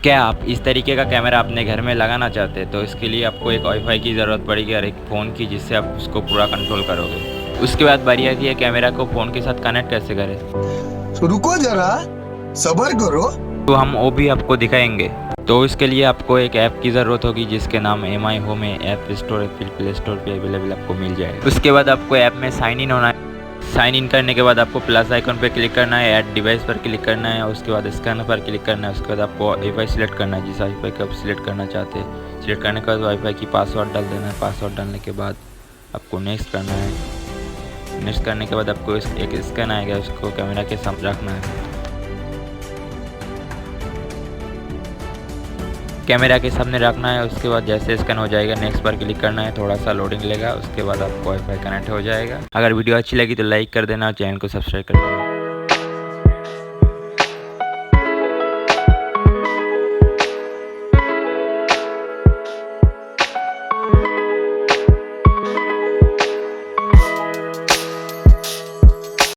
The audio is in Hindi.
क्या आप इस तरीके का कैमरा अपने घर में लगाना चाहते हैं? तो इसके लिए आपको एक वाईफाई की ज़रूरत पड़ेगी और एक फ़ोन की, जिससे आप उसको पूरा कंट्रोल करोगे। उसके बाद बारी आती है कैमरा को फ़ोन के साथ कनेक्ट कैसे करें। तो रुको जरा, सब्र करो। तो हम वो भी आपको दिखाएंगे। तो इसके लिए आपको एक ऐप की ज़रूरत होगी, जिसके नाम MI होम है। ऐप स्टोर फिर प्ले स्टोर पे अवेलेबल आपको मिल जाएगा। उसके बाद आपको ऐप में साइन इन होना है। साइन इन करने के बाद आपको प्लस आइकन पर क्लिक करना है, ऐड डिवाइस पर क्लिक करना है, उसके बाद स्कैनर पर क्लिक करना है। उसके बाद आपको वाईफाई सिलेक्ट करना है, जिस वाईफाई को आप सिलेक्ट करना चाहते हैं। सिलेक्ट करने के बाद वाईफाई की पासवर्ड डाल देना है। पासवर्ड डालने के बाद आपको नेक्स्ट करना है। नेक्स्ट करने के बाद आपको एक स्कैन आएगा, उसको कैमरा के सामने रखना है। कैमरा के सामने रखना है। उसके बाद जैसे स्कैन हो जाएगा, नेक्स्ट पर क्लिक करना है। थोड़ा सा लोडिंग लेगा, उसके बाद आपको वाईफाई कनेक्ट हो जाएगा। अगर वीडियो अच्छी लगी तो लाइक कर देना और चैनल को सब्सक्राइब कर देना।